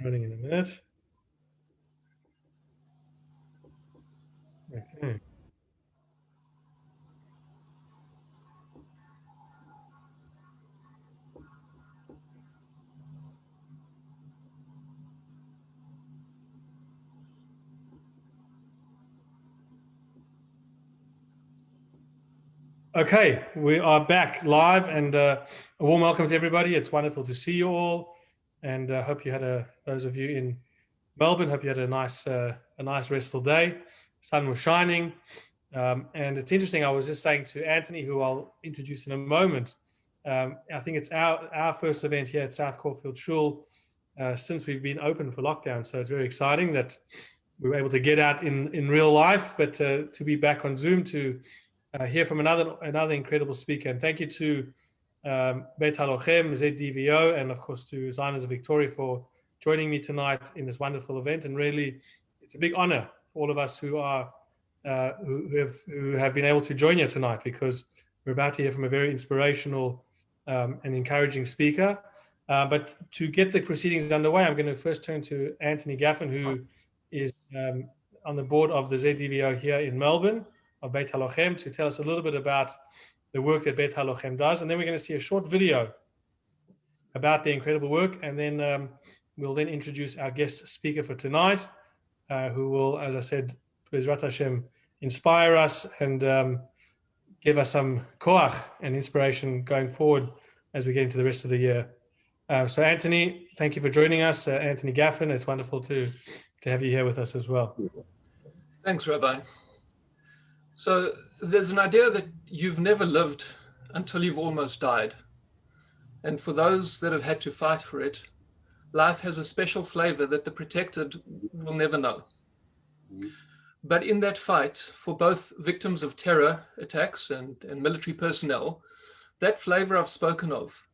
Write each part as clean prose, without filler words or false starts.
Running in a minute. Okay. Okay, we are back live, and a warm welcome to everybody. It's wonderful to see you all, and hope you had those of you in Melbourne, hope you had a nice restful day. Sun was shining, and it's interesting. I was just saying to Anthony, who I'll introduce in a moment. I think it's our first event here at South Caulfield Shul since we've been open for lockdown. So it's very exciting that we were able to get out in real life, but to be back on Zoom to hear from another incredible speaker. And thank you to Beit HaLochem, ZDVO, and of course to Zionist Victoria for joining me tonight in this wonderful event. And really, it's a big honor for all of us who have been able to join you tonight, because we're about to hear from a very inspirational and encouraging speaker. But to get the proceedings underway, I'm going to first turn to Anthony Gaffin, who is on the board of the ZDVO here in Melbourne, of Beit HaLochem, to tell us a little bit about the work that Beit HaLochem does. And then we're going to see a short video about the incredible work. And then we'll then introduce our guest speaker for tonight, who will, as I said, Bezrat Hashem, inspire us and give us some koach and inspiration going forward as we get into the rest of the year. So Anthony, thank you for joining us. Anthony Gaffin, it's wonderful to have you here with us as well. Thanks, Rabbi. So there's an idea that you've never lived until you've almost died. And for those that have had to fight for it, life has a special flavor that the protected will never know. But in that fight, for both victims of terror attacks and military personnel, that flavor I've spoken of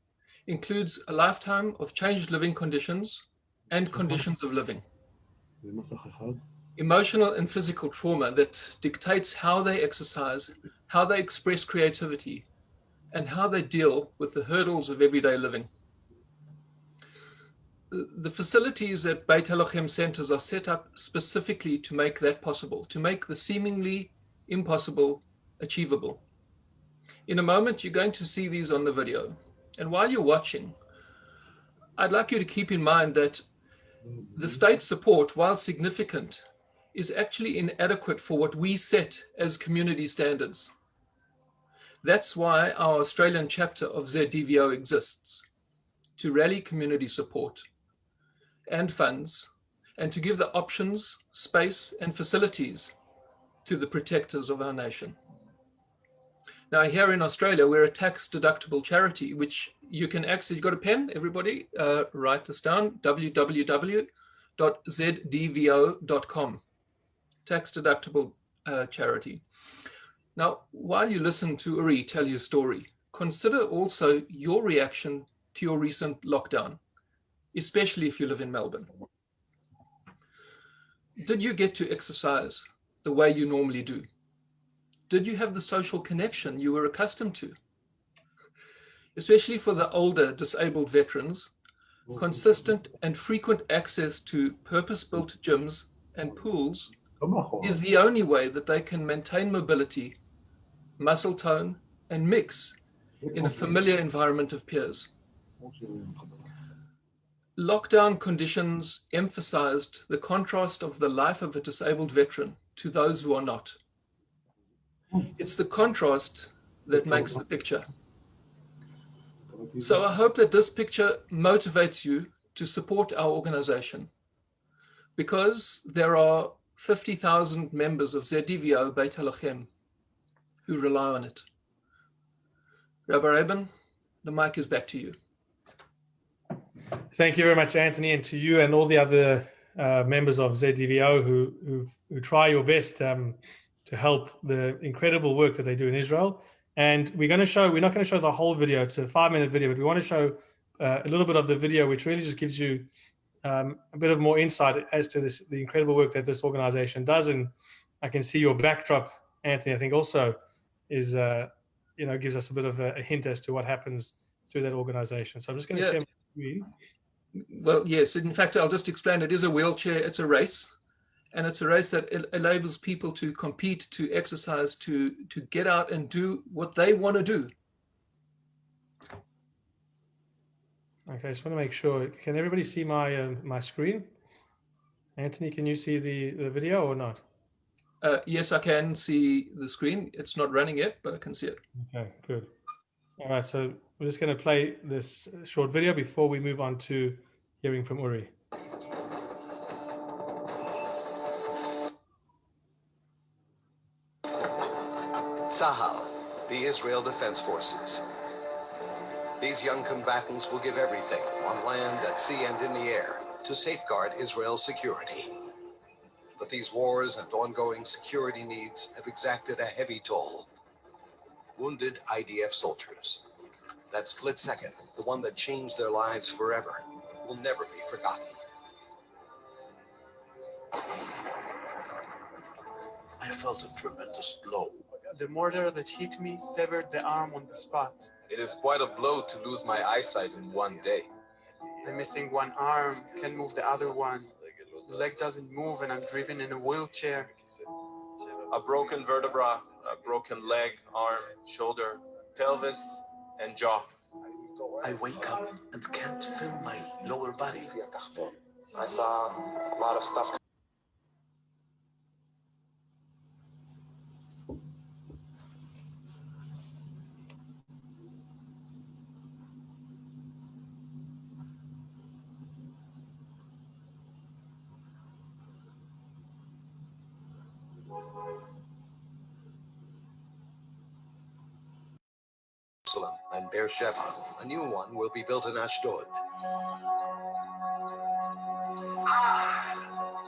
includes a lifetime of changed living conditions and conditions of living. Emotional and physical trauma that dictates how they exercise, how they express creativity, and how they deal with the hurdles of everyday living. The facilities at Beit HaLochem centers are set up specifically to make that possible, to make the seemingly impossible achievable. In a moment, you're going to see these on the video. And while you're watching, I'd like you to keep in mind that the state support, while significant, is actually inadequate for what we set as community standards. That's why our Australian chapter of ZDVO exists, to rally community support and funds, and to give the options, space, and facilities to the protectors of our nation. Now, here in Australia, we're a tax-deductible charity, which you can access. You got a pen, everybody? Write this down, www.zdvo.com. Tax-deductible charity. Now, while you listen to Uri tell your story, consider also your reaction to your recent lockdown, especially if you live in Melbourne. Did you get to exercise the way you normally do? Did you have the social connection you were accustomed to? Especially for the older disabled veterans, consistent and frequent access to purpose-built gyms and pools is the only way that they can maintain mobility, muscle tone, and mix in a familiar environment of peers. Lockdown conditions emphasized the contrast of the life of a disabled veteran to those who are not. It's the contrast that makes the picture. So I hope that this picture motivates you to support our organization, because there are 50,000 members of ZDVO Beit HaLochem who rely on it. Rabbi Reben, the mic is back to you. Thank you very much, Anthony, and to you and all the other members of ZDVO who try your best to help the incredible work that they do in Israel. And we're not going to show the whole video. It's a 5-minute video, but we want to show a little bit of the video, which really just gives you a bit of more insight as to the incredible work that this organization does. And I can see your backdrop, Anthony, I think also is, gives us a bit of a hint as to what happens through that organization. So I'm just going to share my screen. Well, yes. In fact, I'll just explain. It is a wheelchair. It's a race. And it's a race that enables people to compete, to exercise, to get out and do what they want to do. Okay, I just want to make sure. Can everybody see my my screen? Anthony, can you see the video or not? Yes, I can see the screen. It's not running yet, but I can see it. Okay, good. All right, so we're just going to play this short video before we move on to hearing from Uri. Tzahal, the Israel Defense Forces. These young combatants will give everything, on land, at sea, and in the air, to safeguard Israel's security. But these wars and ongoing security needs have exacted a heavy toll. Wounded IDF soldiers. That split second, the one that changed their lives forever, will never be forgotten. I felt a tremendous blow. The mortar that hit me severed the arm on the spot. It is quite a blow to lose my eyesight in one day. I'm missing one arm, can't move the other one. The leg doesn't move and I'm driven in a wheelchair. A broken vertebra, a broken leg, arm, shoulder, pelvis, and jaw. I wake up and can't feel my lower body. I saw a lot of stuff. Jerusalem and Beersheba. A new one will be built in Ashdod.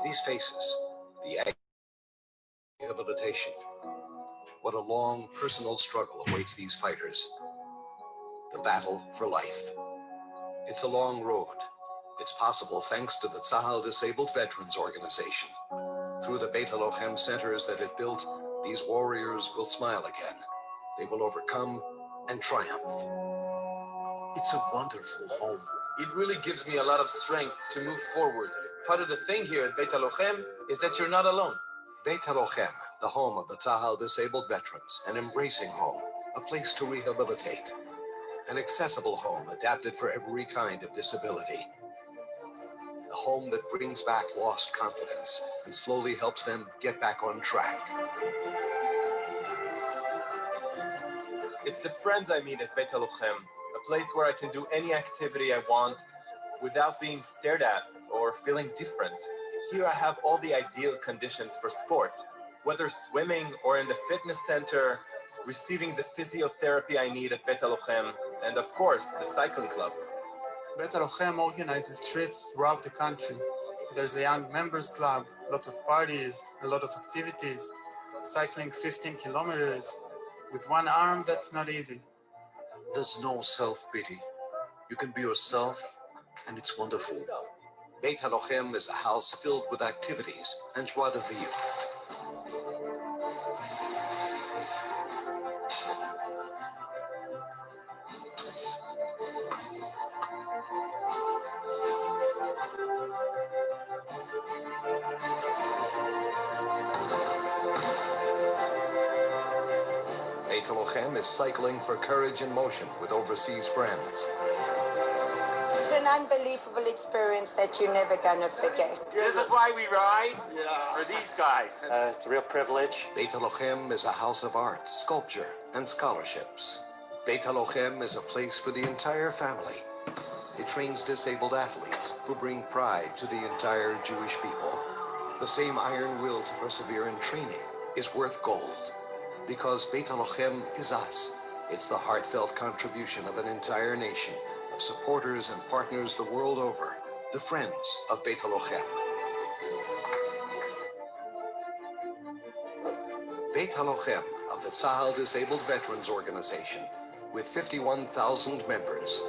These faces, the rehabilitation. What a long personal struggle awaits these fighters. The battle for life. It's a long road. It's possible thanks to the Tzahal Disabled Veterans Organization. Through the Beit HaLochem centers that it built, these warriors will smile again. They will overcome and triumph. It's a wonderful home. It really gives me a lot of strength to move forward. Part of the thing here at Beit HaLochem is that you're not alone. Beit HaLochem, the home of the Tzahal Disabled Veterans, an embracing home, a place to rehabilitate, an accessible home adapted for every kind of disability. A home that brings back lost confidence and slowly helps them get back on track. It's the friends I meet at Beit HaLochem, a place where I can do any activity I want without being stared at or feeling different. Here I have all the ideal conditions for sport, whether swimming or in the fitness center, receiving the physiotherapy I need at Beit HaLochem, and of course, the cycling club. Beit HaLochem organizes trips throughout the country. There's a young members club, lots of parties, a lot of activities, cycling 15 kilometers. With one arm, that's not easy. There's no self-pity. You can be yourself, and it's wonderful. Beit HaLochem is a house filled with activities and joie de vivre. Beit HaLochem is cycling for courage and motion with overseas friends. It's an unbelievable experience that you're never going to forget. This is why we ride for these guys. It's a real privilege. Beit HaLochem is a house of art, sculpture, and scholarships. Beit HaLochem is a place for the entire family. It trains disabled athletes who bring pride to the entire Jewish people. The same iron will to persevere in training is worth gold. Because Beit HaLochem is us. It's the heartfelt contribution of an entire nation of supporters and partners the world over, the friends of Beit HaLochem. Beit HaLochem of the Tzahal Disabled Veterans Organization, with 51,000 members.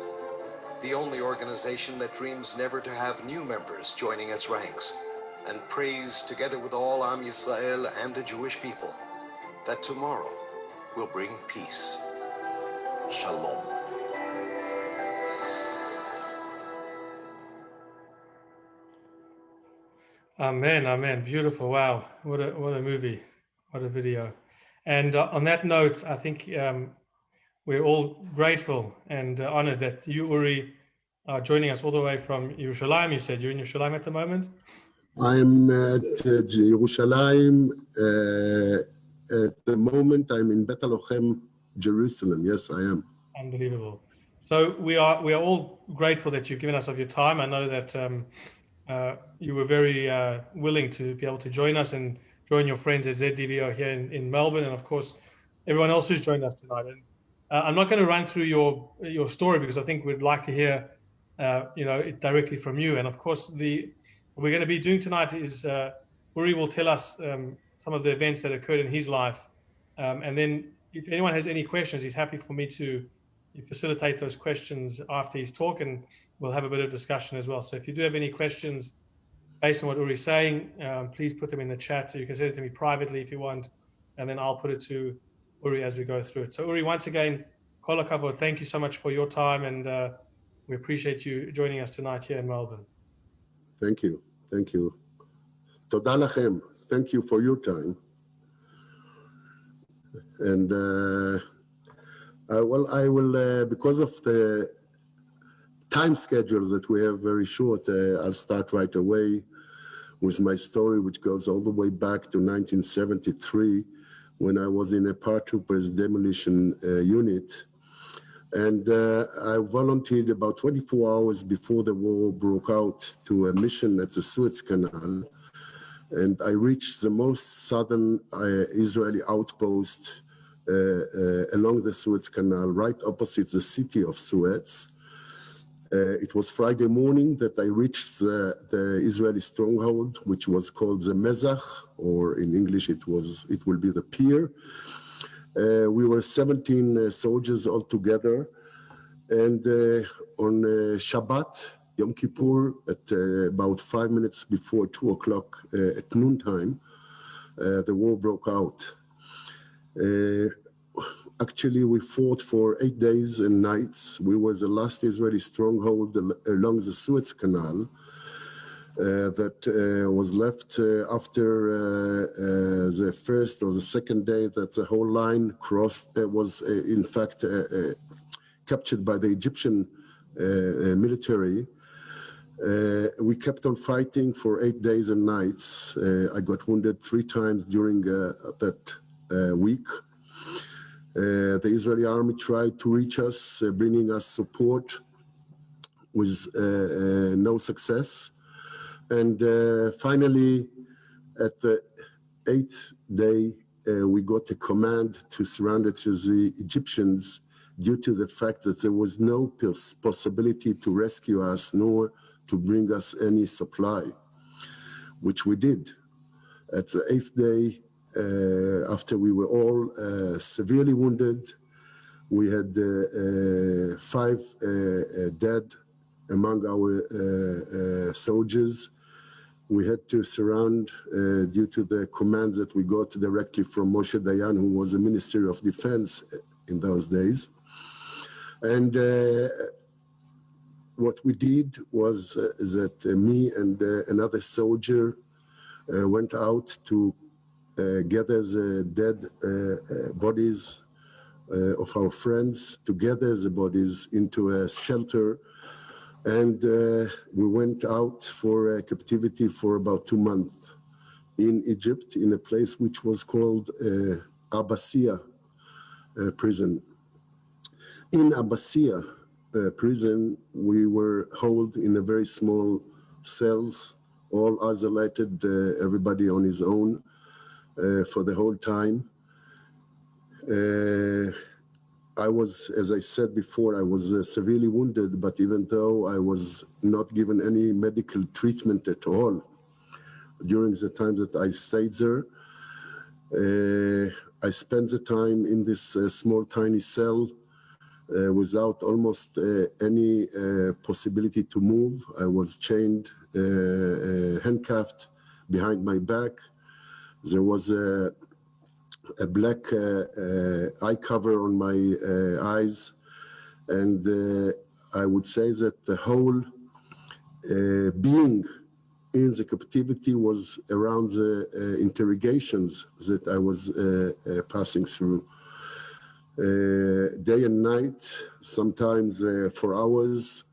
The only organization that dreams never to have new members joining its ranks, and prays together with all Am Yisrael and the Jewish people that tomorrow will bring peace. Shalom. Amen, amen. Beautiful. Wow. What a movie. What a video. And on that note, I think we're all grateful and honored that you, Uri, are joining us all the way from Yerushalayim. You said you're in Yerushalayim at the moment? I'm at Yerushalayim. At the moment, I'm in Bet Halochem, Jerusalem. Yes, I am. Unbelievable. So we are all grateful that you've given us of your time. I know that you were very willing to be able to join us and join your friends at ZDVO here in Melbourne, and of course, everyone else who's joined us tonight. And I'm not going to run through your story because I think we'd like to hear, it directly from you. And of course, what we're going to be doing tonight is Uri will tell us some of the events that occurred in his life, and then if anyone has any questions, he's happy for me to facilitate those questions after his talk, and we'll have a bit of discussion as well. So if you do have any questions based on what Uri's saying, please put them in the chat. You can send it to me privately if you want, and then I'll put it to Uri as we go through it. So Uri, once again, kol hakavod, thank you so much for your time, and we appreciate you joining us tonight here in Melbourne. Thank you. Thank you. Toda lachem. Thank you for your time. And I will, because of the time schedule that we have very short, I'll start right away with my story, which goes all the way back to 1973, when I was in a paratroopers demolition unit. And I volunteered about 24 hours before the war broke out to a mission at the Suez Canal. And I reached the most southern Israeli outpost along the Suez Canal, right opposite the city of Suez. It was Friday morning that I reached the Israeli stronghold, which was called the Mezach, or in English it will be the pier. We were 17 soldiers altogether, and on Shabbat, Yom Kippur, at about 5 minutes before 2 o'clock at noontime, the war broke out. Actually, we fought for 8 days and nights. We were the last Israeli stronghold along the Suez Canal that was left after the first or the second day that the whole line crossed, was in fact captured by the Egyptian military. We kept on fighting for 8 days and nights. I got wounded 3 times during that week. The Israeli army tried to reach us, bringing us support with no success. And finally, at the 8th day, we got a command to surrender to the Egyptians due to the fact that there was no possibility to rescue us nor to bring us any supply, which we did. At the 8th day, after we were all severely wounded, we had 5 dead among our soldiers. We had to surround due to the commands that we got directly from Moshe Dayan, who was the Ministry of Defense in those days. And what we did was that me and another soldier went out to gather the dead bodies of our friends, to gather the bodies into a shelter. And we went out for captivity for about 2 months in Egypt, in a place which was called Abbasiyah prison. In Abbasiyah prison, we were held in a very small cells, all isolated, everybody on his own for the whole time. I was, as I said before, I was severely wounded, but even though I was not given any medical treatment at all during the time that I stayed there, I spent the time in this small, tiny cell without almost any possibility to move. I was chained, handcuffed behind my back. There was a black eye cover on my eyes. And I would say that the whole being in the captivity was around the interrogations that I was passing through. Day and night, sometimes for hours.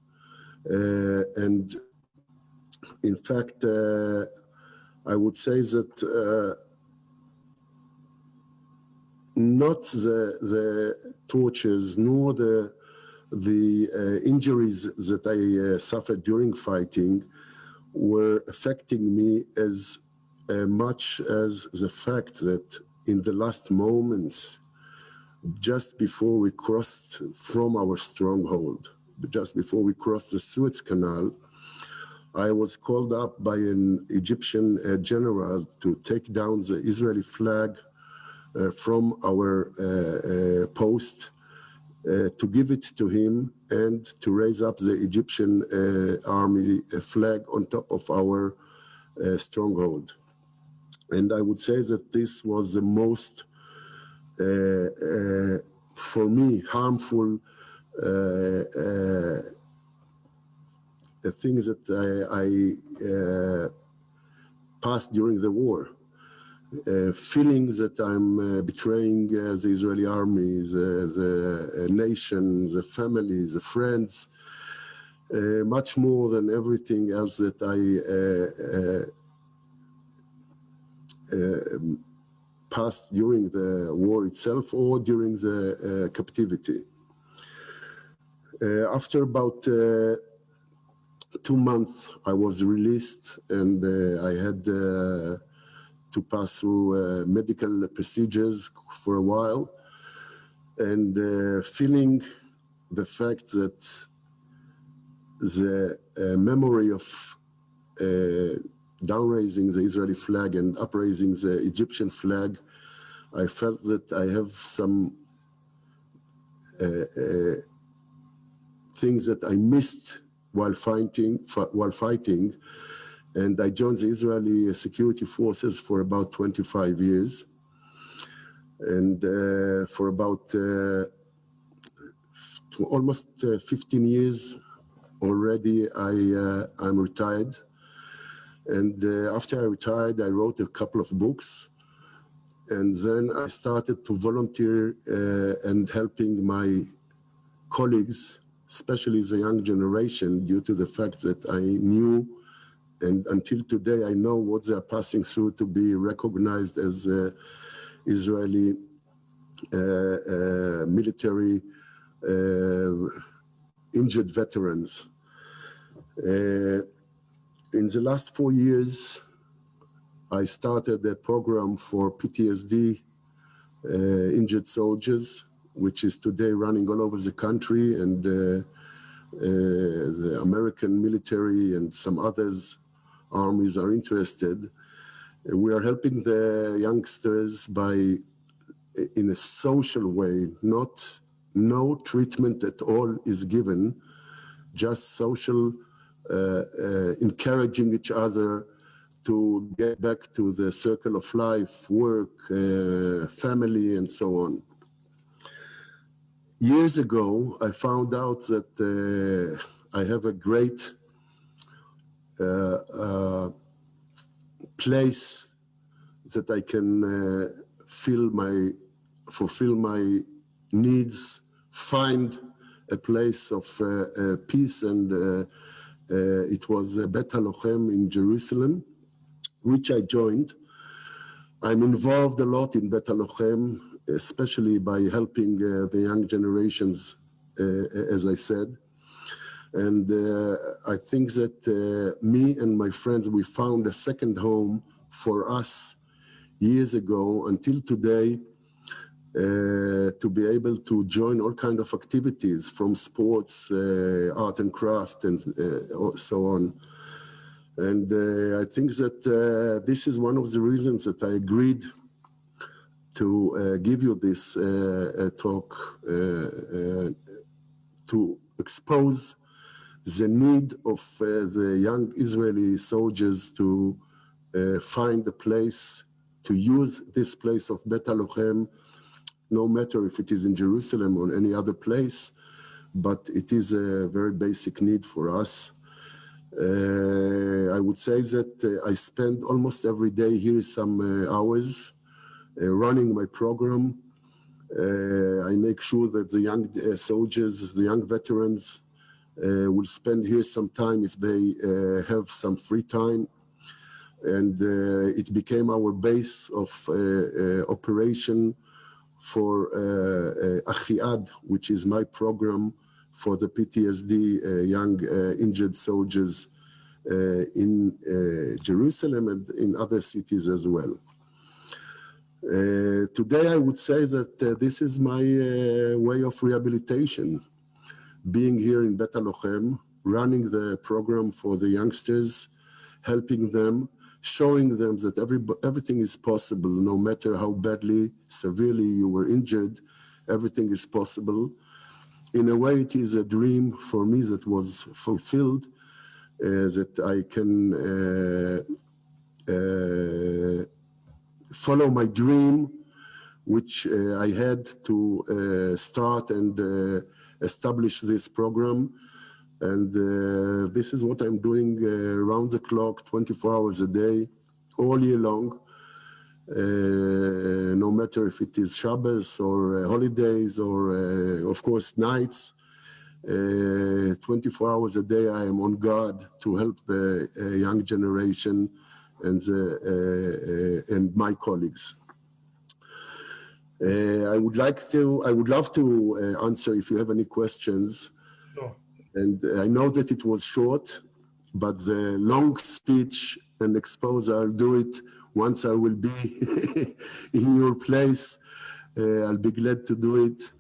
And in fact, I would say that not the tortures nor the injuries that I suffered during fighting were affecting me as much as the fact that in the last moments, just before we crossed from our stronghold, just before we crossed the Suez Canal, I was called up by an Egyptian general to take down the Israeli flag from our post, to give it to him and to raise up the Egyptian army flag on top of our stronghold. And I would say that this was the most, for me, harmful things that I passed during the war. Feeling that I'm betraying the Israeli army, the nation, the family, the friends, much more than everything else that I passed during the war itself or during the captivity. After about 2 months, I was released, and I had to pass through medical procedures for a while, and feeling the fact that the memory of down-raising the Israeli flag and upraising the Egyptian flag, I felt that I have some things that I missed while fighting, and I joined the Israeli security forces for about 25 years. And for about almost 15 years already, I'm retired. And after I retired, I wrote a couple of books. And then I started to volunteer and helping my colleagues, especially the young generation, due to the fact that I knew, and until today, I know what they're passing through to be recognized as Israeli military injured veterans. In the last 4 years, I started a program for Ptsd injured soldiers, which is today running all over the country, and the American military and some others armies are interested. We are helping the youngsters by, in a social way, no treatment at all is given, just social, encouraging each other to get back to the circle of life, work, family, and so on. Years ago, I found out that I have a great place that I can fulfill my needs, find a place of peace, and it was Bet HaLochem in Jerusalem, which I joined. I'm involved a lot in Bet HaLochem, especially by helping the young generations, as I said. And I think that me and my friends, we found a second home for us years ago until today, to be able to join all kinds of activities, from sports, art and craft, and so on. And I think that this is one of the reasons that I agreed to give you this talk, to expose the need of the young Israeli soldiers to find a place, to use this place of Bet HaLochem, no matter if it is in Jerusalem or any other place, but it is a very basic need for us. I would say that I spend almost every day here some hours running my program. I make sure that the young soldiers, the young veterans will spend here some time if they have some free time. And it became our base of operation for Achiad, which is my program for the PTSD young injured soldiers in Jerusalem and in other cities as well. Today, I would say that this is my way of rehabilitation, being here in Bet HaLochem, running the program for the youngsters, helping them, showing them that everything is possible, no matter how badly, severely you were injured, everything is possible. In a way, it is a dream for me that was fulfilled, that I can follow my dream, which I had to start and establish this program. And this is what I'm doing around the clock, 24 hours a day, all year long. No matter if it is Shabbos or holidays or, of course, nights. 24 hours a day, I am on guard to help the young generation and my colleagues. I would love to answer if you have any questions. Sure. And I know that it was short, but the long speech and expose, I'll do it once I will be in your place. I'll be glad to do it.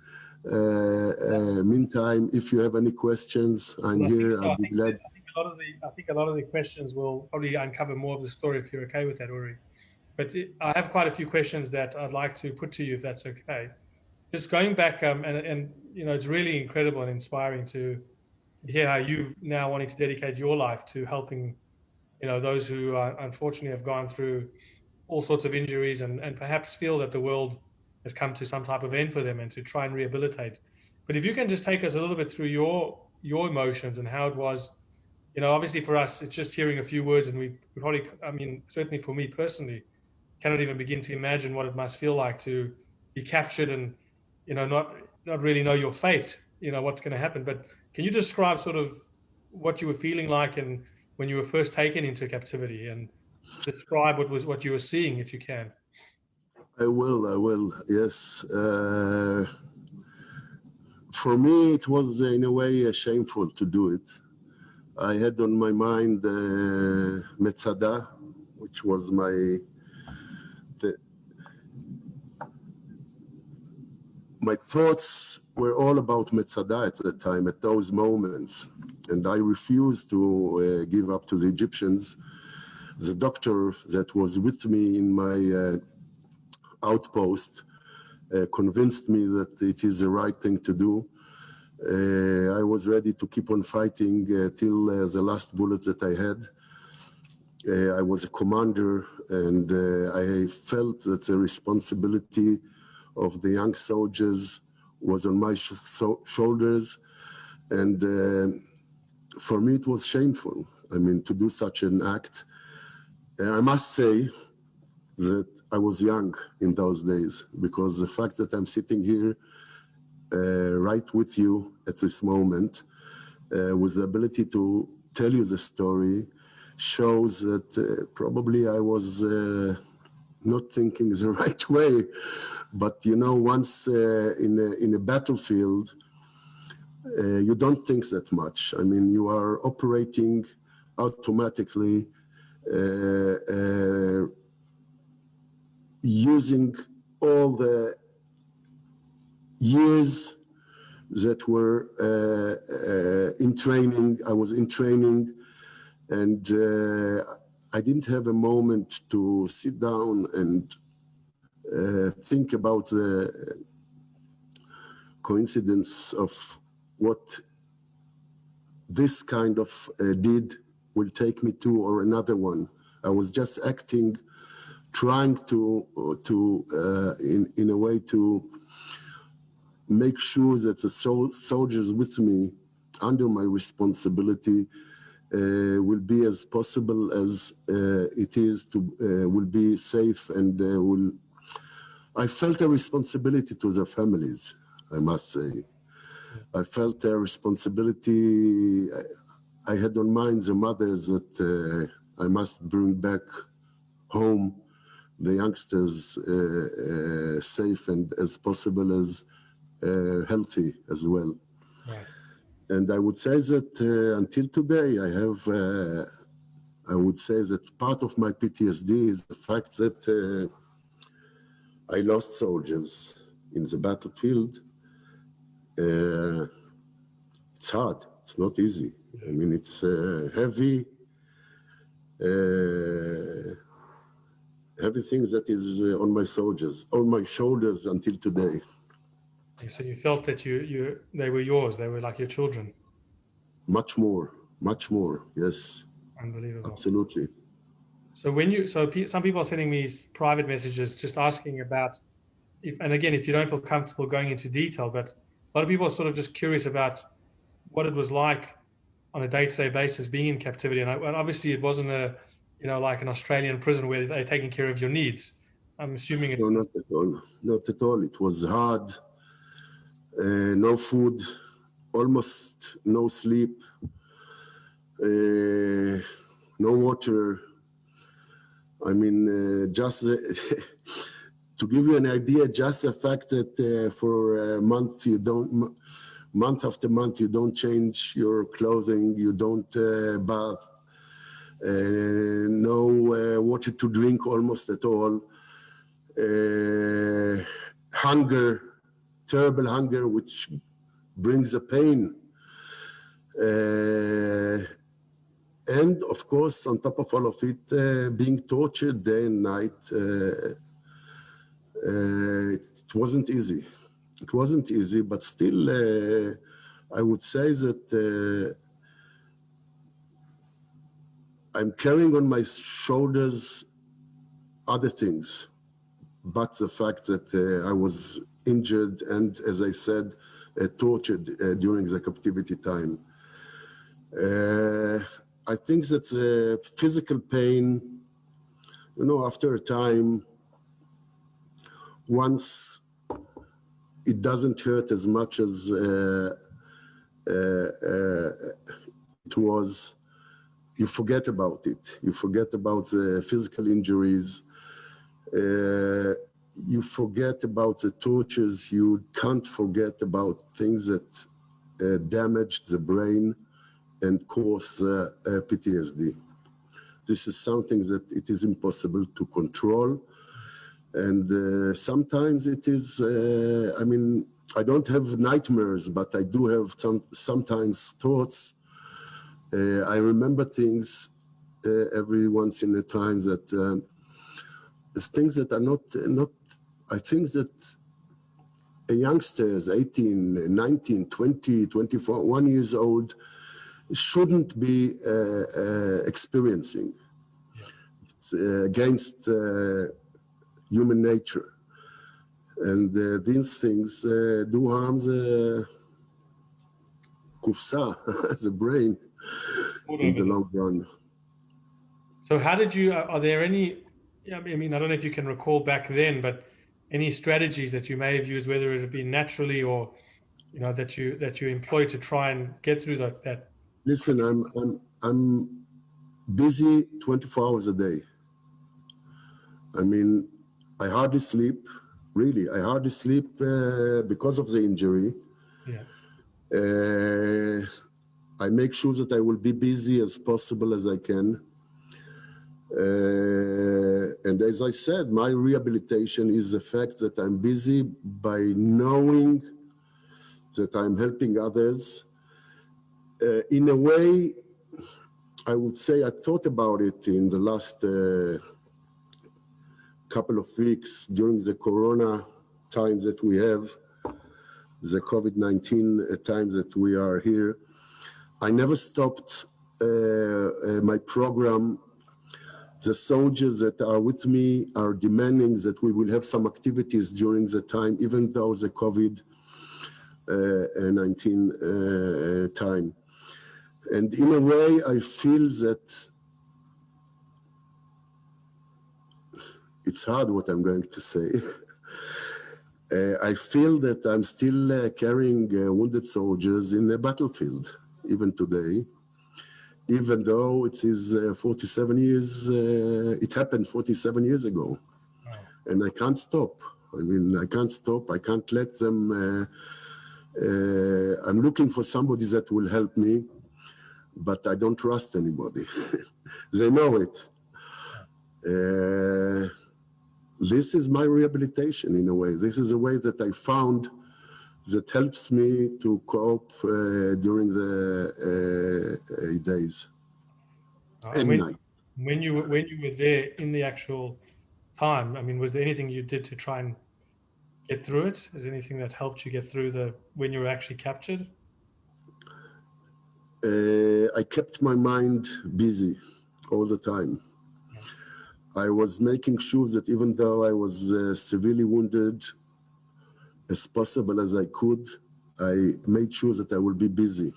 Meantime, if you have any questions, I'm here. I'll be glad. I think a lot of the questions will probably uncover more of the story if you're okay with that, Uri. But I have quite a few questions that I'd like to put to you, if that's okay. Just going back, and you know, it's really incredible and inspiring to hear how you've now wanting to dedicate your life to helping, you know, those who unfortunately have gone through all sorts of injuries and perhaps feel that the world has come to some type of end for them, and to try and rehabilitate. But if you can just take us a little bit through your emotions and how it was, you know, obviously for us, it's just hearing a few words, and we probably, I mean, certainly for me personally, cannot even begin to imagine what it must feel like to be captured and, you know, not really know your fate, you know, what's going to happen. But can you describe sort of what you were feeling like and when you were first taken into captivity, and describe what you were seeing, if you can? I will, yes. For me, it was in a way shameful to do it. I had on my mind Ptsd, which was my thoughts were all about Ptsd at the time, at those moments. And I refused to give up to the Egyptians. The doctor that was with me in my outpost convinced me that it is the right thing to do. I was ready to keep on fighting till the last bullet that I had. I was a commander, and I felt that the responsibility of the young soldiers was on my shoulders. And for me, it was shameful. I mean, to do such an act. I must say that I was young in those days, because the fact that I'm sitting here right with you at this moment, with the ability to tell you the story, shows that probably I was not thinking the right way. But you know, once in a battlefield, you don't think that much. I mean, you are operating automatically, using all the years that were in training. I was in training, and I didn't have a moment to sit down and think about the coincidence of what this kind of deed will take me to, or another one. I was just acting, trying to in a way to make sure that the soldiers with me, under my responsibility, will be as possible as it is to will be safe and will. I felt a responsibility to the families, I must say. I felt a responsibility. I had on mind the mothers that I must bring back home the youngsters safe and as possible as healthy as well. Right. And I would say that until today, I would say that part of my PTSD is the fact that I lost soldiers in the battlefield. It's hard, it's not easy. I mean, it's heavy, everything that is on my soldiers, on my shoulders until today. So you felt that they were yours, they were like your children. Much more, yes. Unbelievable. Absolutely. So some people are sending me private messages just asking about and again, if you don't feel comfortable going into detail, but a lot of people are sort of just curious about what it was like on a day-to-day basis being in captivity. And obviously it wasn't like an Australian prison where they're taking care of your needs. I'm assuming it. No, not at all. Not at all. It was hard. No food, almost no sleep, no water. I mean, just to give you an idea, just the fact that for a month month after month you don't change your clothing, you don't bath, no water to drink almost at all, hunger, terrible hunger, which brings a pain. And of course, on top of all of it, being tortured day and night, it wasn't easy. It wasn't easy, but still, I would say that I'm carrying on my shoulders other things, but the fact that I was injured and, as I said, tortured during the captivity time. I think that the physical pain, after a time, once it doesn't hurt as much as it was, you forget about it. You forget about the physical injuries. You forget about the tortures. You can't forget about things that damaged the brain and caused PTSD. This is something that it is impossible to control. And sometimes it is, I don't have nightmares, but I do have sometimes thoughts. I remember things every once in a time that things that are not, I think that youngsters, 18, 19, 20, 24, 1 years old, shouldn't be experiencing. It's against human nature. And these things do harm the kufsa, the brain, in the long run. So how did you, are there any, I mean, I don't know if you can recall back then, but any strategies that you may have used, whether it had been naturally or, that you employed to try and get through that? Listen, I'm busy 24 hours a day. I mean, I hardly sleep, really. I hardly sleep because of the injury. Yeah. I make sure that I will be busy as possible as I can. And as I said, my rehabilitation is the fact that I'm busy by knowing that I'm helping others. In a way, I would say I thought about it in the last couple of weeks during the Corona times that we have, the COVID-19 times that we are here. I never stopped my program. The soldiers that are with me are demanding that we will have some activities during the time, even though the COVID-19 time. And in a way, I feel that it's hard what I'm going to say. I feel that I'm still carrying wounded soldiers in a battlefield, even today, even though it is 47 years, it happened 47 years ago. Wow. And I can't stop. I mean, I can't stop. I can't let them. I'm looking for somebody that will help me, but I don't trust anybody. They know it. This is my rehabilitation in a way. This is a way that I found that helps me to cope during the days and night. When you were there in the actual time, I mean, was there anything you did to try and get through it? Is there anything that helped you get through when you were actually captured? I kept my mind busy all the time. I was making sure that even though I was severely wounded, as possible as I could, I made sure that I will be busy.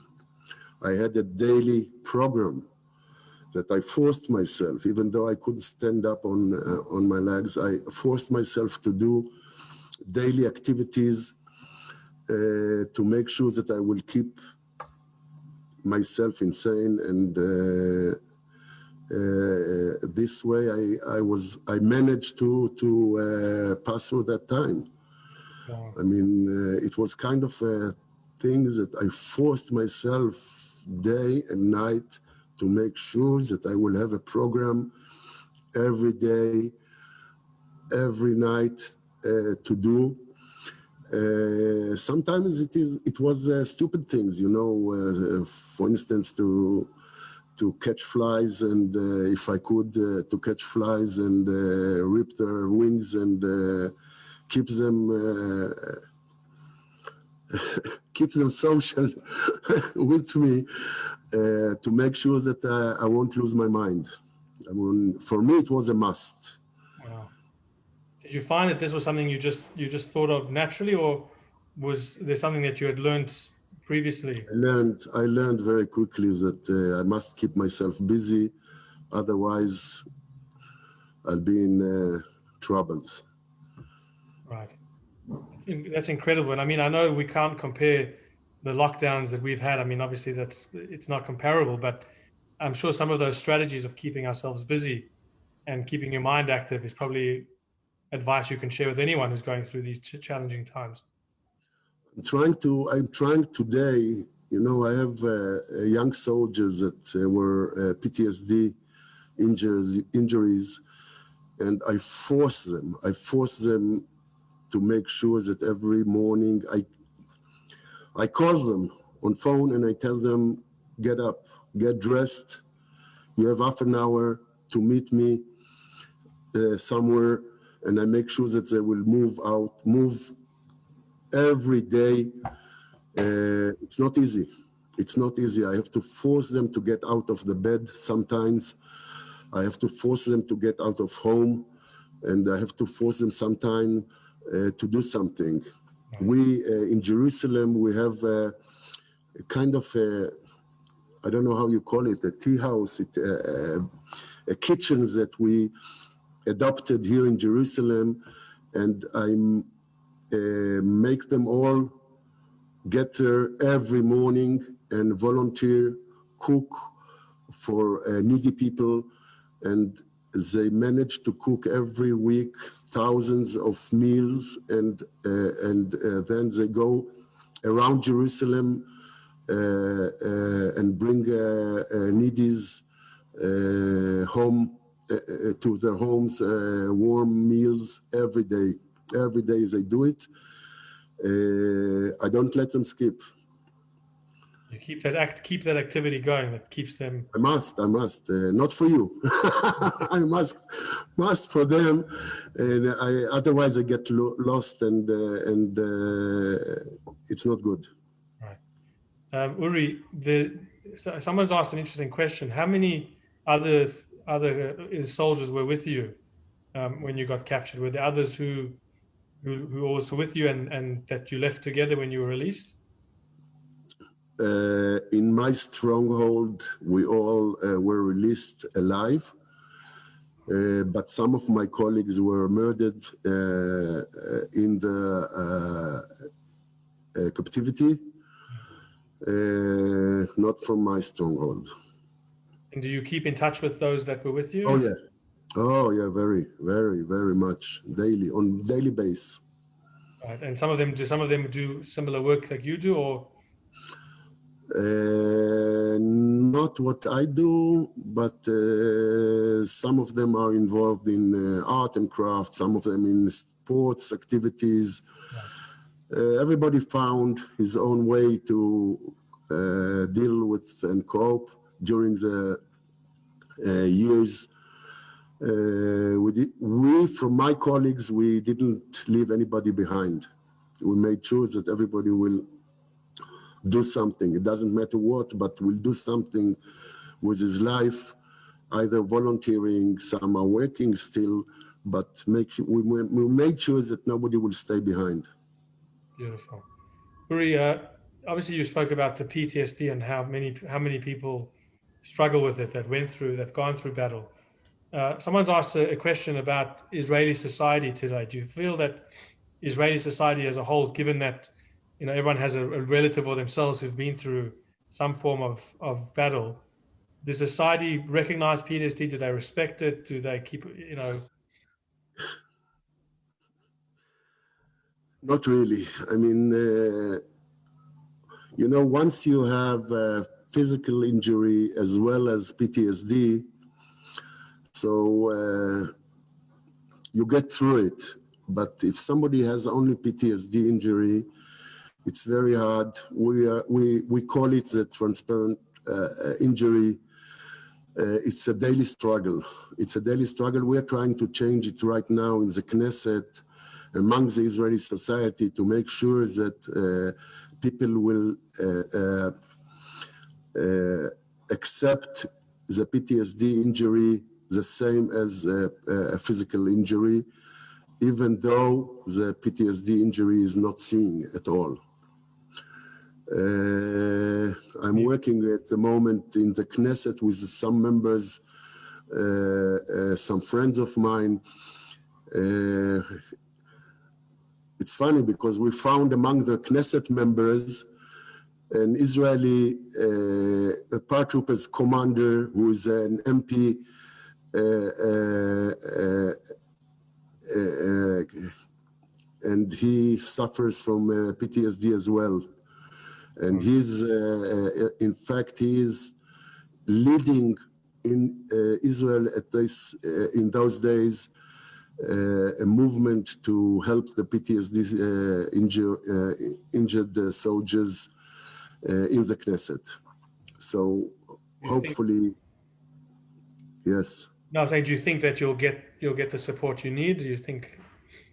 I had a daily program that I forced myself, even though I couldn't stand up on my legs, I forced myself to do daily activities to make sure that I will keep myself insane, and this way I managed to pass through that time. Wow. I mean, it was kind of a thing that I forced myself day and night to make sure that I will have a program every day, every night to do. Sometimes it was stupid things, you know. For instance, to catch flies, and if I could, to catch flies and rip their wings and keep them social with me to make sure that I won't lose my mind. I mean, for me, it was a must. Wow. Did you find that this was something you just thought of naturally, or was there something that you had learned previously? I learned very quickly that I must keep myself busy, otherwise I'll be in troubles. Right. That's incredible. And I mean, I know we can't compare the lockdowns that we've had. I mean, obviously it's not comparable, but I'm sure some of those strategies of keeping ourselves busy and keeping your mind active is probably advice you can share with anyone who's going through these challenging times. I'm trying today, you know, I have young soldiers that were PTSD injuries, and I force them to make sure that every morning I call them on phone and I tell them, get up, get dressed. You have half an hour to meet me somewhere, and I make sure that they will move every day. It's not easy. It's not easy. I have to force them to get out of the bed sometimes. I have to force them to get out of home, and I have to force them sometime to do something. We, in Jerusalem, we have a kind of I don't know how you call it, a tea house, a kitchen that we adopted here in Jerusalem, and I make them all get there every morning and volunteer, cook for needy people, and they manage to cook every week thousands of meals, and then they go around Jerusalem and bring needies home to their homes, warm meals every day. Every day they do it. I don't let them skip. You keep that activity going. That keeps them. I must. Not for you. I must for them, and otherwise I get lost, and it's not good. Right, Uri. Someone's asked an interesting question. How many other soldiers were with you when you got captured? Were there others who were also with you and that you left together when you were released? in my stronghold, we all were released alive, but some of my colleagues were murdered in the captivity, not from my stronghold. And do you keep in touch with those that were with you? Oh yeah. Oh yeah, very, very, very much daily, on daily basis. Right. And some of them do similar work like you do, or? Not what I do, but some of them are involved in art and craft, some of them in sports activities. Everybody found his own way to deal with and cope during the years. We, from my colleagues, we didn't leave anybody behind. We made sure that everybody will do something. It doesn't matter what, but will do something with his life, either volunteering, some are working still, but we made sure that nobody will stay behind. Beautiful. Uri, obviously you spoke about the PTSD and how many people struggle with it, they've gone through battle. Someone's asked a question about Israeli society today. Do you feel that Israeli society as a whole, given that everyone has a relative or themselves who've been through some form of battle, does society recognize PTSD? Do they respect it? Do they keep Not really. I mean, once you have a physical injury as well as PTSD, so you get through it. But if somebody has only PTSD injury, it's very hard. We call it the transparent injury. It's a daily struggle. It's a daily struggle. We're trying to change it right now in the Knesset, among the Israeli society, to make sure that people will accept the PTSD injury the same as a physical injury, even though the PTSD injury is not seen at all. I'm working at the moment in the Knesset with some members, some friends of mine. It's funny because we found among the Knesset members an Israeli paratroopers commander who is an MP, and he suffers from PTSD as well. And he's, in fact, he is leading in Israel at this, in those days, a movement to help the PTSD injured soldiers in the Knesset. So hopefully, yes. No, I'm saying, do you think that you'll get the support you need? Do you think?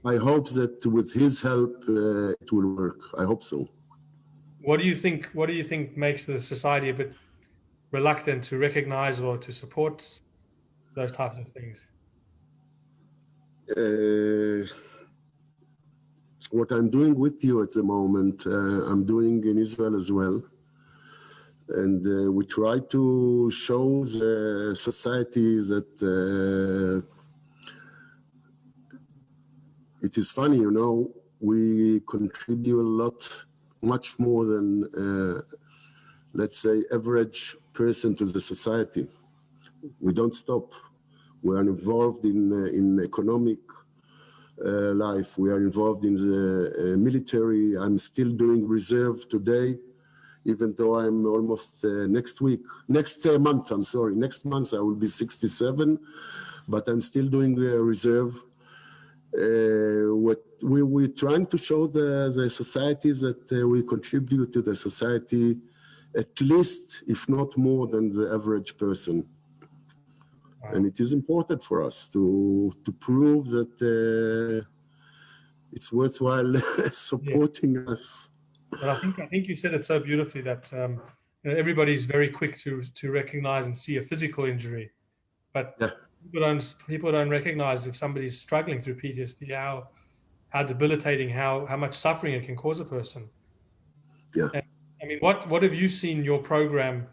I hope that with his help, it will work. I hope so. What do you think makes the society a bit reluctant to recognize or to support those types of things? What I'm doing with you at the moment, I'm doing in Israel as well. And we try to show the society that it is funny, we contribute a lot, much more than, let's say, average person to the society. We don't stop. We are involved in economic life. We are involved in the military. I'm still doing reserve today, even though I'm almost next month I will be 67, but I'm still doing reserve. What we're trying to show the society is that we contribute to the society at least, if not more than the average person. Wow. And it is important for us to prove that it's worthwhile supporting us. But I think you said it so beautifully that everybody's very quick to recognize and see a physical injury, but people don't recognize if somebody's struggling through PTSD, how debilitating, how much suffering it can cause a person. Yeah. And, I mean, mean, what have you seen your program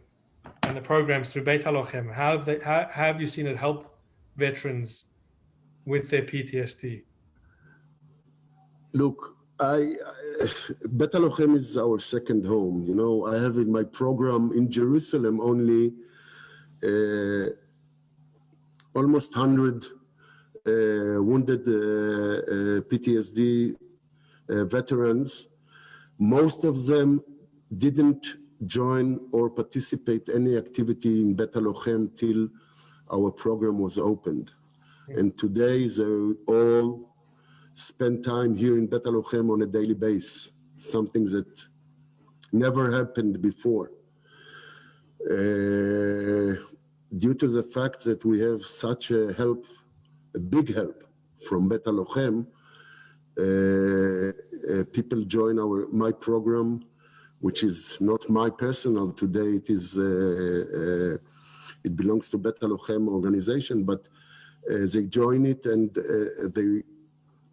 and the programs through Beit HaLochem? How have you seen it help veterans with their PTSD? Look, Beit HaLochem is our second home. You know, I have in my program in Jerusalem only almost 100 wounded PTSD veterans. Most of them didn't join or participate any activity in Beit HaLochem till our program was opened. And today they all spend time here in Beit HaLochem on a daily basis, something that never happened before. Due to the fact that we have such a help, a big help from Beit HaLochem, people join my program, which is not my personal today. It is it belongs to Beit HaLochem organization, but they join it, and they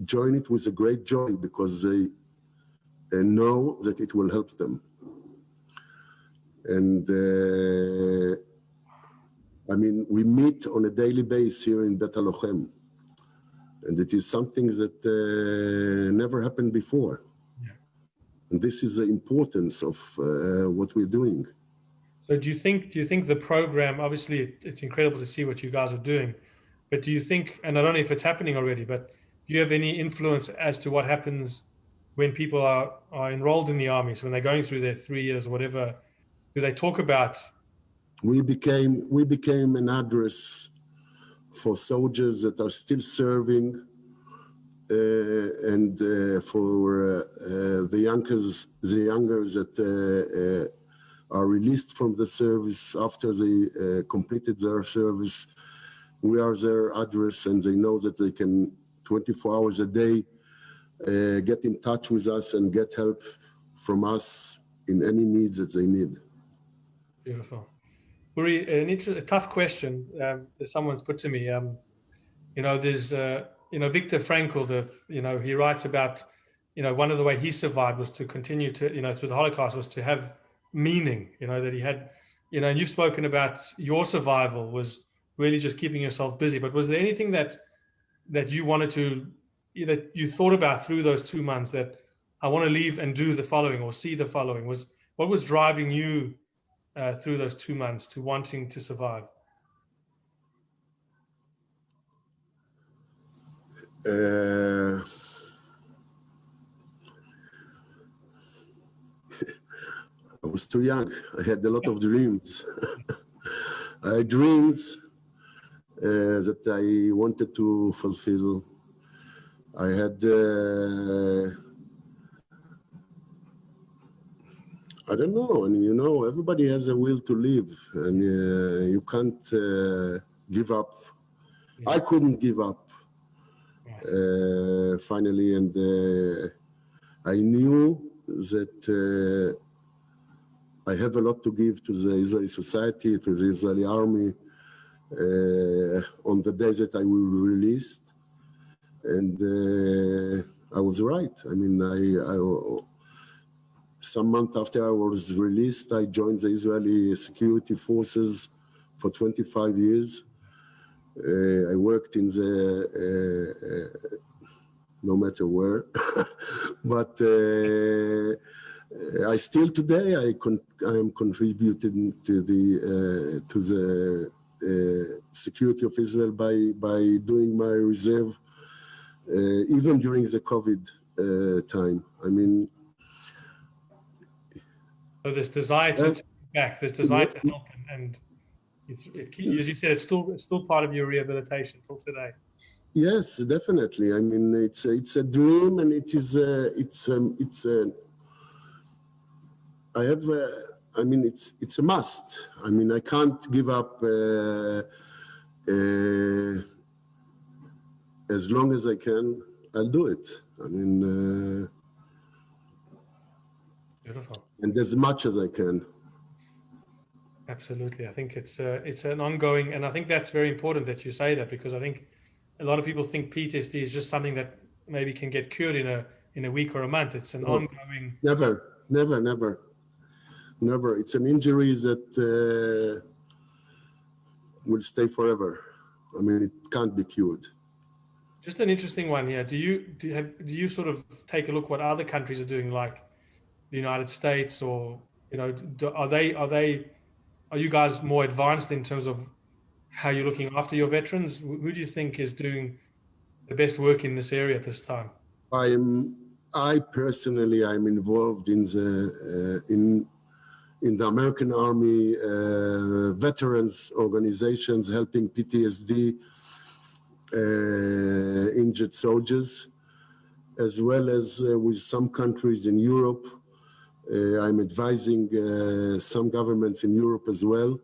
join it with a great joy because they know that it will help them. And I mean, we meet on a daily basis here in Beit HaLochem, and it is something that never happened before. Yeah. And this is the importance of what we're doing. So do you think the program, obviously it's incredible to see what you guys are doing, but do you think, and I don't know if it's happening already, but do you have any influence as to what happens when people are enrolled in the army? So when they're going through their 3 years or whatever, do they talk about? We became an address for soldiers that are still serving, and for the youngers that are released from the service after they completed their service. We are their address, and they know that they can 24 hours a day get in touch with us and get help from us in any needs that they need. Beautiful. Uri, a tough question that someone's put to me. You know, there's, you know, Viktor Frankl, you know, he writes about, you know, one of the way he survived was to continue to, you know, through the Holocaust was to have meaning, you know, that he had, you know, and you've spoken about your survival was really just keeping yourself busy. But was there anything that you wanted to, that you thought about through those 2 months that I want to leave and do the following or see the following? What was driving you through those 2 months to wanting to survive? I was too young. I had a lot of dreams. I had dreams that I wanted to fulfill. I had, I don't know, and you know, everybody has a will to live, and you can't give up. I couldn't give up, finally, and I knew that I have a lot to give to the Israeli society, to the Israeli army, on the day that I will be released. And I was right. I mean, some month after I was released, I joined the Israeli security forces for 25 years. I worked in the, no matter where, but I still today, I am contributing to the security of Israel by doing my reserve, even during the COVID time. I mean, so this desire to give back, this desire to help, and as you said, it's still part of your rehabilitation till today. Yes, definitely. I mean, it's a dream, and it is I have. I mean, it's a must. I mean, I can't give up as long as I can. I'll do it. I mean, beautiful. And as much as I can. Absolutely. I think it's an ongoing, and I think that's very important that you say that, because I think a lot of people think PTSD is just something that maybe can get cured in a week or a month. It's an ongoing. Never. never. It's an injury that will stay forever. I mean, it can't be cured. Just an interesting one here. Do you sort of take a look what other countries are doing, like the United States, or are you guys more advanced in terms of how you're looking after your veterans? Who do you think is doing the best work in this area at this time? I personally, I'm involved in the American Army veterans organizations helping PTSD injured soldiers, as well as with some countries in Europe. I'm advising some governments in Europe as well.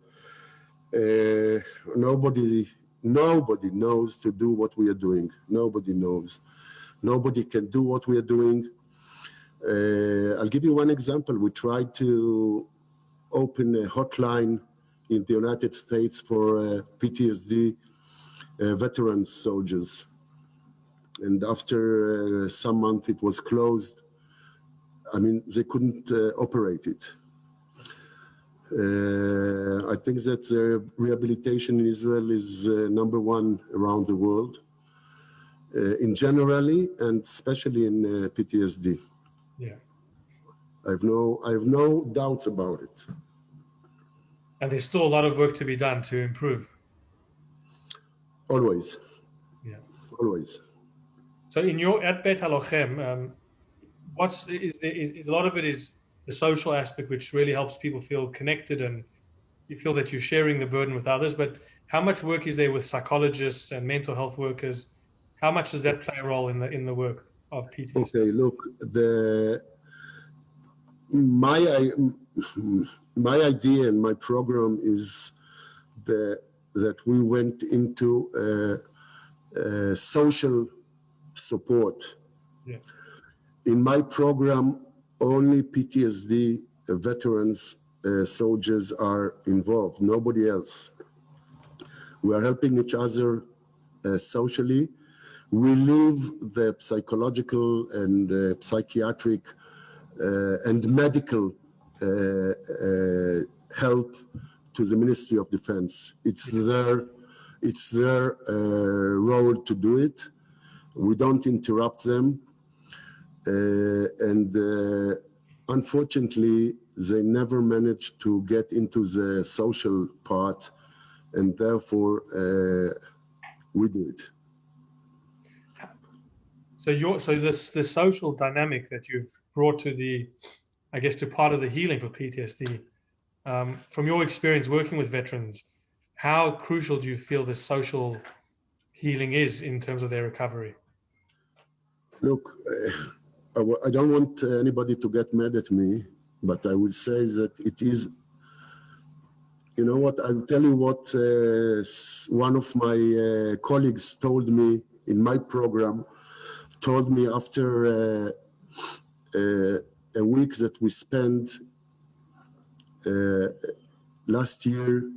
Nobody knows to do what we are doing. Nobody knows. Nobody can do what we are doing. I'll give you one example. We tried to open a hotline in the United States for PTSD veteran soldiers. And after some month, it was closed. I mean, they couldn't operate it. I think that rehabilitation in Israel is #1 around the world, in generally, and especially in PTSD. Yeah. I have no doubts about it. And there's still a lot of work to be done to improve. Always. Yeah. Always. So at Beit HaLochem, is a lot of it is the social aspect, which really helps people feel connected and you feel that you're sharing the burden with others. But how much work is there with psychologists and mental health workers? How much does that play a role in the work of PTSD? Okay, look, my idea and my program is that we went into social support. Yeah. In my program, only PTSD veterans, soldiers are involved, nobody else. We are helping each other socially. We leave the psychological and psychiatric and medical help to the Ministry of Defense. It's their role to do it. We don't interrupt them. And unfortunately, they never managed to get into the social part, and therefore we do it. So the social dynamic that you've brought to to part of the healing for PTSD, from your experience working with veterans, how crucial do you feel the social healing is in terms of their recovery? Look, I don't want anybody to get mad at me, but I would say that it is, you know what, I'll tell you what one of my colleagues told me in my program, told me after a week that we spent last year.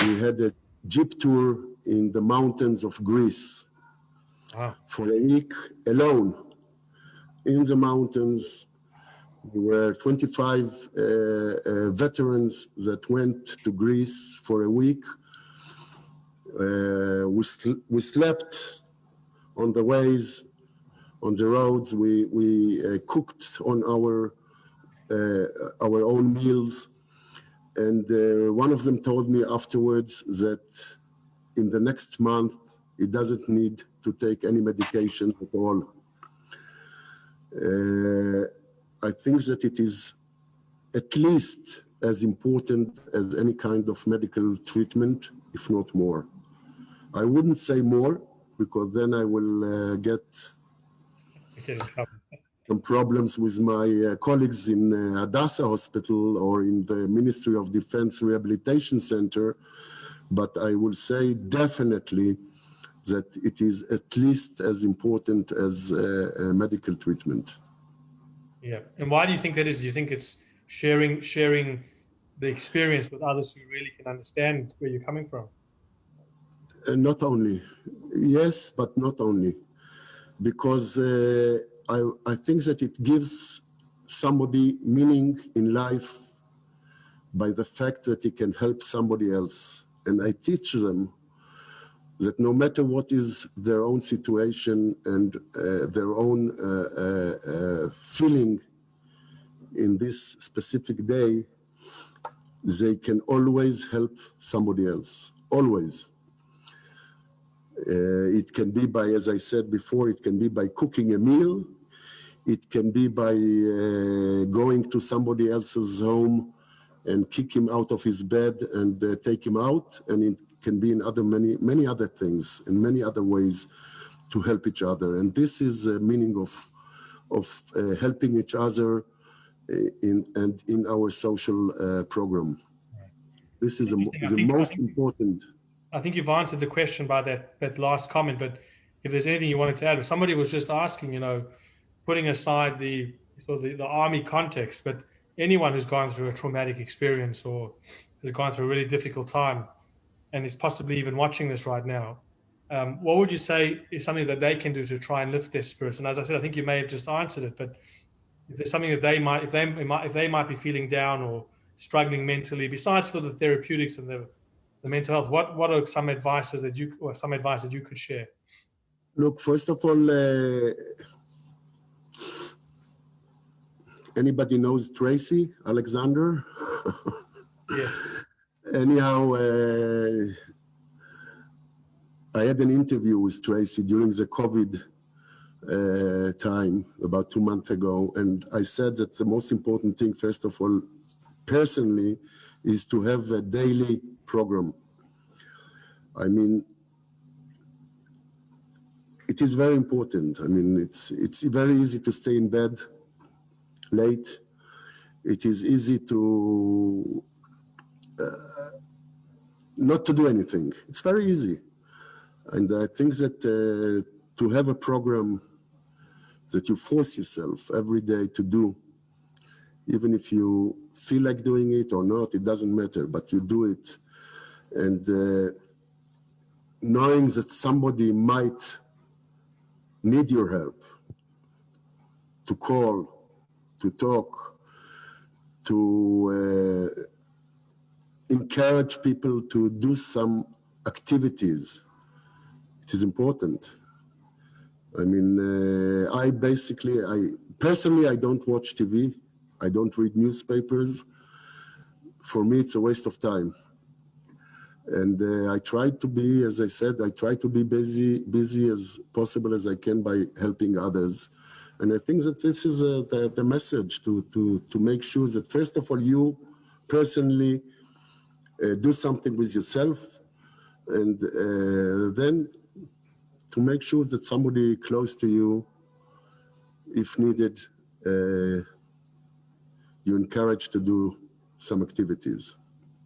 We had a jeep tour in the mountains of Greece. Wow. For a week alone in the mountains. We were 25 veterans that went to Greece for a week. We slept on the ways, on the roads. We cooked on our own meals. And one of them told me afterwards that in the next month, he doesn't need to take any medication at all. I think that it is at least as important as any kind of medical treatment, if not more. I wouldn't say more, because then I will get some problems with my colleagues in Hadassah Hospital or in the Ministry of Defense Rehabilitation Center. But I will say definitely that it is at least as important as medical treatment. Yeah, and why do you think that is? Do you think it's sharing the experience with others who really can understand where you're coming from? Not only, yes, but not only, because I think that it gives somebody meaning in life by the fact that he can help somebody else. And I teach them that no matter what is their own situation and their own feeling in this specific day, they can always help somebody else, always. It can be by, as I said before, it can be by cooking a meal. It can be by going to somebody else's home and kick him out of his bed and take him out. And it can be in many other things, in many other ways to help each other. And this is the meaning of helping each other in our social program. This is the most important. I think you've answered the question by that last comment, but if there's anything you wanted to add, somebody was just asking, you know, putting aside the army context, but anyone who's gone through a traumatic experience or has gone through a really difficult time and is possibly even watching this right now, what would you say is something that they can do to try and lift their spirits? And as I said, I think you may have just answered it, but if there's something that they might, if they might be feeling down or struggling mentally, besides for the therapeutics and the mental health, what are some advice that you could share? Look, first of all, anybody knows Tracy Alexander? Yes. Anyhow, I had an interview with Tracy during the COVID time about 2 months ago, and I said that the most important thing, first of all, personally, is to have a daily program. I mean, it is very important. I mean, it's very easy to stay in bed late. It is easy to not to do anything. It's very easy. And I think that to have a program that you force yourself every day to do, even if you feel like doing it or not, it doesn't matter, but you do it. And knowing that somebody might need your help, to call, to talk, to encourage people to do some activities. It is important. I mean, I personally, I don't watch TV. I don't read newspapers. For me, it's a waste of time. And I try to be, as I said, I try to be busy as possible as I can by helping others. And I think that this is the message to make sure that, first of all, you personally do something with yourself, and then to make sure that somebody close to you, if needed, you encourage to do some activities.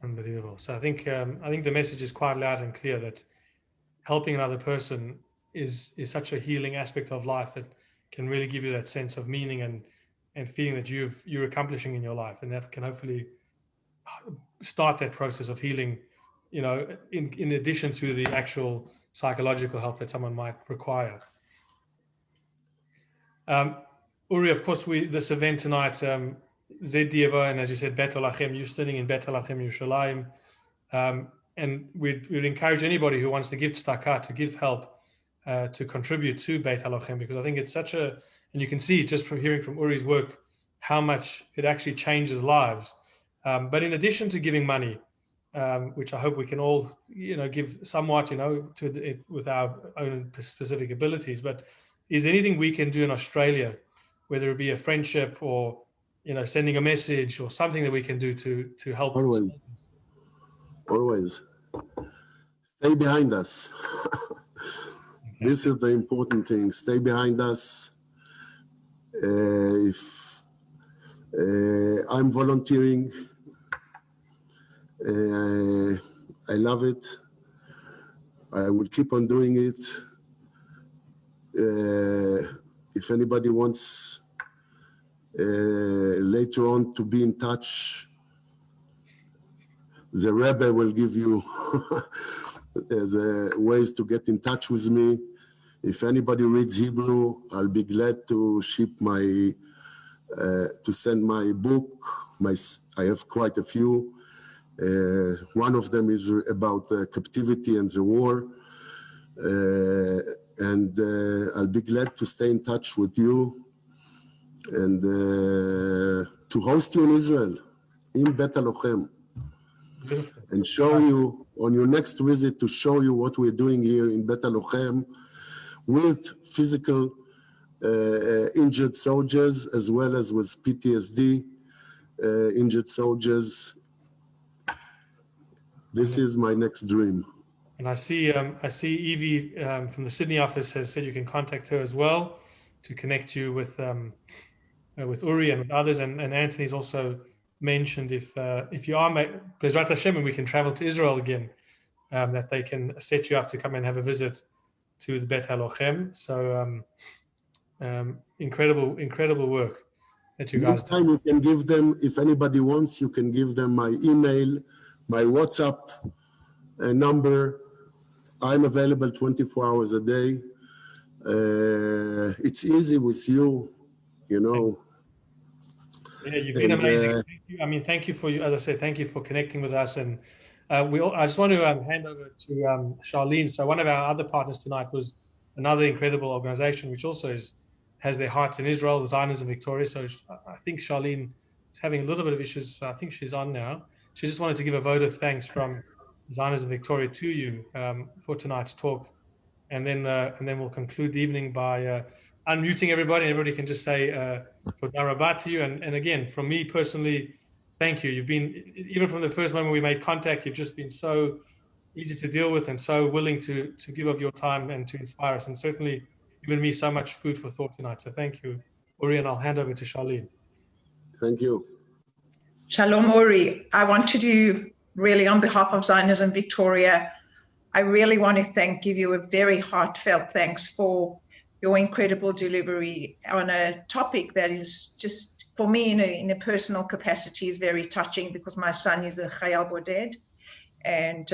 Unbelievable. So I think the message is quite loud and clear that helping another person is such a healing aspect of life that can really give you that sense of meaning and feeling that you're accomplishing in your life, and that can hopefully start that process of healing, you know, in addition to the actual psychological help that someone might require. Uri, of course, this event tonight, Zed Dieva, and as you said, Bet Lachem, you're sitting in Bet Lachem Yerushalayim, and we'd encourage anybody who wants to give tzedakah, to give help, to contribute to Beit Halochem, because I think it's such a, and you can see just from hearing from Uri's work how much it actually changes lives. But in addition to giving money, which I hope we can all, you know, give somewhat, you know, to it with our own specific abilities. But is there anything we can do in Australia, whether it be a friendship or, you know, sending a message or something that we can do to help? Always. Stay behind us. Okay. This is the important thing. Stay behind us. If I'm volunteering, I love it. I will keep on doing it. If anybody wants later on to be in touch, the Rebbe will give you the ways to get in touch with me. If anybody reads Hebrew, I'll be glad to ship to send my book. I have quite a few. One of them is about the captivity and the war. And I'll be glad to stay in touch with you and to host you in Israel, in Bet Halochem, and show you on your next visit, to show you what we're doing here in Bet Halochem with physical injured soldiers, as well as with PTSD injured soldiers. This is my next dream. And I see Evie from the Sydney office has said you can contact her as well to connect you with Uri and with others. And Anthony's also mentioned if you are, Bezrat Hashem, and we can travel to Israel again, that they can set you up to come and have a visit to the Bet Halochem. So incredible work that you guys do. Anytime you can give them, if anybody wants, you can give them my email, my WhatsApp number. I'm available 24 hours a day. It's easy with you, you know. Yeah, you've been amazing. Thank you. I mean, thank you for you. As I said, thank you for connecting with us. And I just want to hand over to Charlene. So one of our other partners tonight was another incredible organization, which also has their hearts in Israel, the Zionism Victoria. So I think Charlene is having a little bit of issues. So I think she's on now. She just wanted to give a vote of thanks from Zionism Victoria to you for tonight's talk. And then we'll conclude the evening by unmuting everybody. Everybody can just say Toda Rabah to you. And again, from me personally, thank you. You've been, even from the first moment we made contact, you've just been so easy to deal with and so willing to give of your time and to inspire us. And certainly given me so much food for thought tonight. So thank you, Uri, and I'll hand over to Charlene. Thank you. Shalom, Uri. I want to do, really, on behalf of Zionism Victoria, I really want to give you a very heartfelt thanks for your incredible delivery on a topic that is just, for me, in a personal capacity, is very touching, because my son is a Chayal Boded, and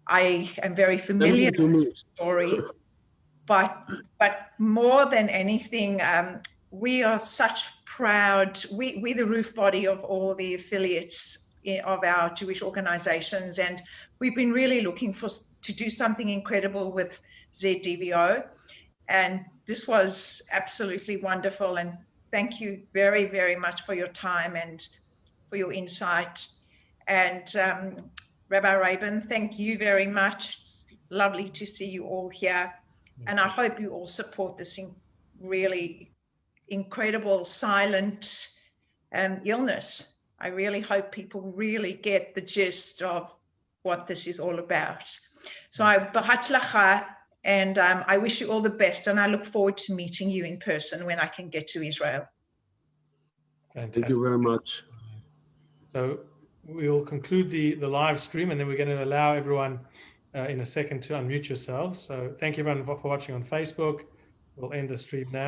I am very familiar with the story. But more than anything, we are such proud, we the roof body of all the affiliates of our Jewish organizations, and we've been really looking to do something incredible with ZDVO, and this was absolutely wonderful. And thank you very, very much for your time and for your insight. And Rabbi Rabin, thank you very much. Lovely to see you all here, and I hope you all support this really incredible silent illness. I really hope people really get the gist of what this is all about. So b'hatzlacha, and I wish you all the best, and I look forward to meeting you in person when I can get to Israel. Fantastic. Thank you very much. So we'll conclude the live stream, and then we're going to allow everyone in a second to unmute yourselves. So thank you everyone for watching on Facebook. We'll end the stream now.